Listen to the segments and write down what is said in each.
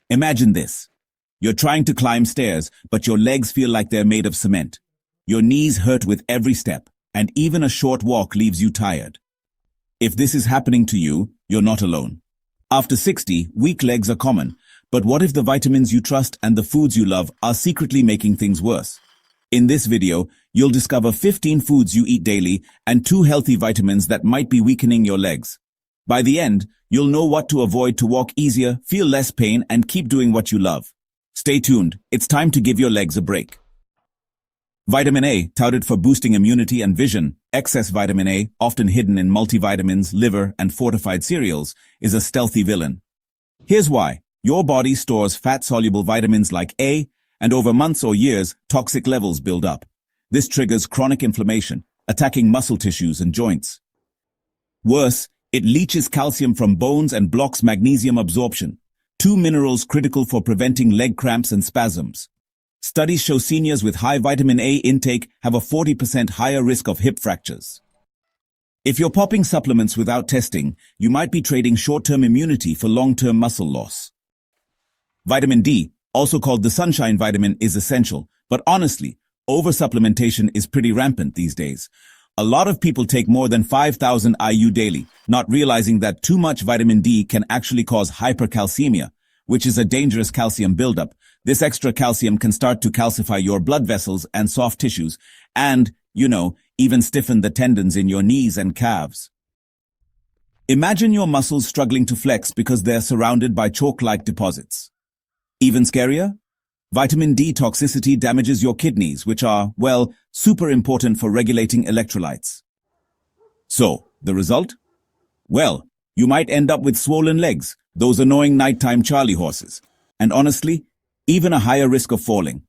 Imagine this. You're trying to climb stairs, but your legs feel like they're made of cement. Your knees hurt with every step, and even a short walk leaves you tired. If this is happening to you, you're not alone. After 60, weak legs are common, but what if the vitamins you trust and the foods you love are secretly making things worse? In this video, you'll discover 15 foods you eat daily and 2 healthy vitamins that might be weakening your legs. By the end, you'll know what to avoid to walk easier, feel less pain, and keep doing what you love. Stay tuned, it's time to give your legs a break. Vitamin A, touted for boosting immunity and vision, excess vitamin A, often hidden in multivitamins, liver, and fortified cereals, is a stealthy villain. Here's why. Your body stores fat-soluble vitamins like A, and over months or years, toxic levels build up. This triggers chronic inflammation, attacking muscle tissues and joints. Worse, it leaches calcium from bones and blocks magnesium absorption, 2 minerals critical for preventing leg cramps and spasms. Studies show seniors with high vitamin A intake have a 40% higher risk of hip fractures. If you're popping supplements without testing, you might be trading short-term immunity for long-term muscle loss. Vitamin D, also called the sunshine vitamin, is essential, but honestly, oversupplementation is pretty rampant these days. A lot of people take more than 5,000 IU daily, not realizing that too much vitamin D can actually cause hypercalcemia, which is a dangerous calcium buildup. This extra calcium can start to calcify your blood vessels and soft tissues, and, even stiffen the tendons in your knees and calves. Imagine your muscles struggling to flex because they're surrounded by chalk-like deposits. Even scarier? Vitamin D toxicity damages your kidneys, which are, super important for regulating electrolytes. So, the result? Well, you might end up with swollen legs, those annoying nighttime Charlie horses, and honestly, even a higher risk of falling.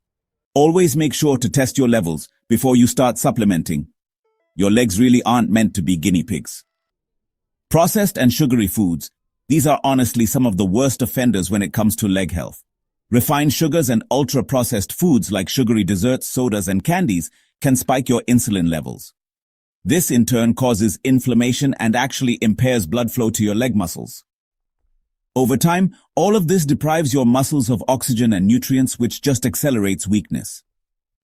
Always make sure to test your levels before you start supplementing. Your legs really aren't meant to be guinea pigs. Processed and sugary foods, these are honestly some of the worst offenders when it comes to leg health. Refined sugars and ultra-processed foods like sugary desserts, sodas, and candies can spike your insulin levels. This in turn causes inflammation and actually impairs blood flow to your leg muscles. Over time, all of this deprives your muscles of oxygen and nutrients, which just accelerates weakness.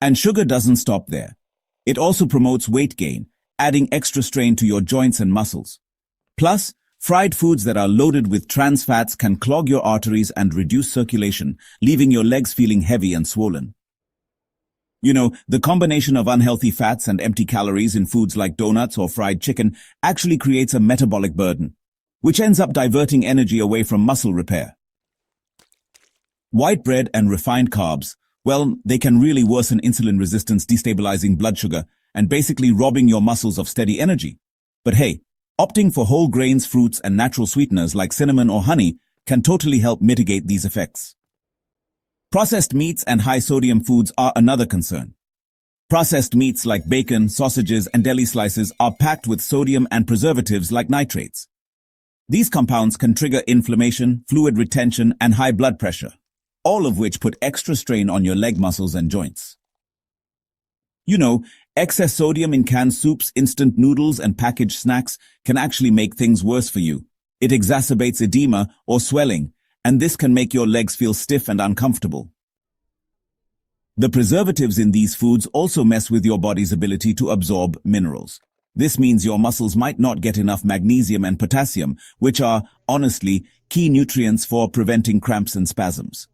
And sugar doesn't stop there. It also promotes weight gain, adding extra strain to your joints and muscles. Plus, fried foods that are loaded with trans fats can clog your arteries and reduce circulation, leaving your legs feeling heavy and swollen. The combination of unhealthy fats and empty calories in foods like donuts or fried chicken actually creates a metabolic burden, which ends up diverting energy away from muscle repair. White bread and refined carbs, they can really worsen insulin resistance, destabilizing blood sugar, and basically robbing your muscles of steady energy. But hey, opting for whole grains, fruits, and natural sweeteners like cinnamon or honey can totally help mitigate these effects. Processed meats and high-sodium foods are another concern. Processed meats like bacon, sausages, and deli slices are packed with sodium and preservatives like nitrates. These compounds can trigger inflammation, fluid retention, and high blood pressure, all of which put extra strain on your leg muscles and joints. Excess sodium in canned soups, instant noodles, and packaged snacks can actually make things worse for you. It exacerbates edema or swelling, and this can make your legs feel stiff and uncomfortable. The preservatives in these foods also mess with your body's ability to absorb minerals. This means your muscles might not get enough magnesium and potassium, which are, honestly, key nutrients for preventing cramps and spasms.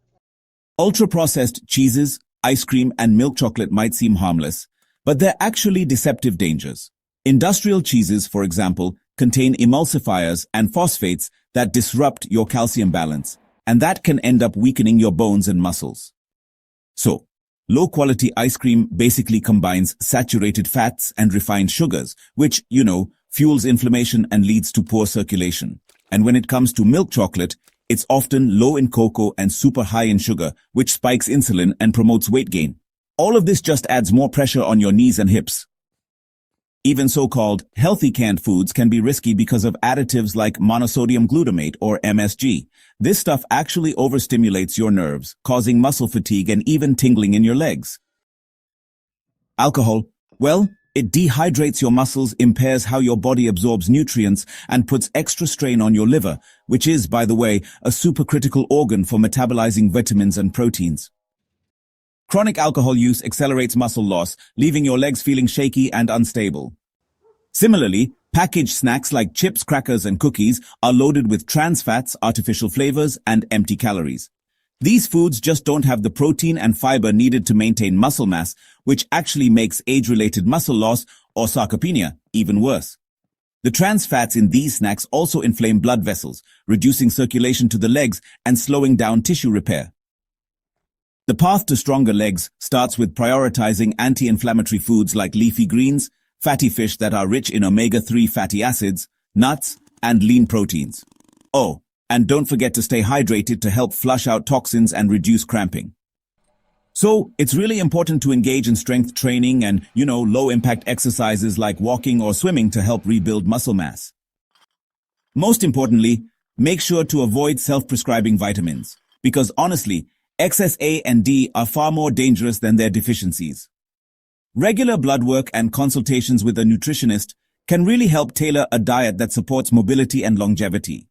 Ultra-processed cheeses, ice cream, and milk chocolate might seem harmless, but they're actually deceptive dangers. Industrial cheeses, for example, contain emulsifiers and phosphates that disrupt your calcium balance, and that can end up weakening your bones and muscles. So, low-quality ice cream basically combines saturated fats and refined sugars, which, fuels inflammation and leads to poor circulation. And when it comes to milk chocolate, it's often low in cocoa and super high in sugar, which spikes insulin and promotes weight gain. All of this just adds more pressure on your knees and hips. Even so-called healthy canned foods can be risky because of additives like monosodium glutamate or MSG. This stuff actually overstimulates your nerves, causing muscle fatigue and even tingling in your legs. Alcohol, It dehydrates your muscles, impairs how your body absorbs nutrients, and puts extra strain on your liver, which is, by the way, a supercritical organ for metabolizing vitamins and proteins. Chronic alcohol use accelerates muscle loss, leaving your legs feeling shaky and unstable. Similarly, packaged snacks like chips, crackers, and cookies are loaded with trans fats, artificial flavors, and empty calories. These foods just don't have the protein and fiber needed to maintain muscle mass, which actually makes age-related muscle loss, or sarcopenia, even worse. The trans fats in these snacks also inflame blood vessels, reducing circulation to the legs and slowing down tissue repair. The path to stronger legs starts with prioritizing anti-inflammatory foods like leafy greens, fatty fish that are rich in omega-3 fatty acids, nuts, and lean proteins. Oh, and don't forget to stay hydrated to help flush out toxins and reduce cramping. So, it's really important to engage in strength training and, low-impact exercises like walking or swimming to help rebuild muscle mass. Most importantly, make sure to avoid self-prescribing vitamins, because honestly, excess A and D are far more dangerous than their deficiencies. Regular blood work and consultations with a nutritionist can really help tailor a diet that supports mobility and longevity.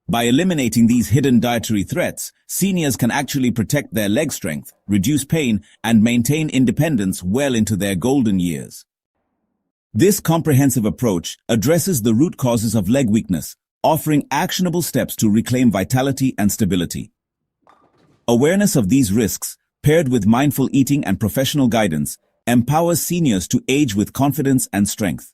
By eliminating these hidden dietary threats, seniors can actually protect their leg strength, reduce pain, and maintain independence well into their golden years. This comprehensive approach addresses the root causes of leg weakness, offering actionable steps to reclaim vitality and stability. Awareness of these risks, paired with mindful eating and professional guidance, empowers seniors to age with confidence and strength.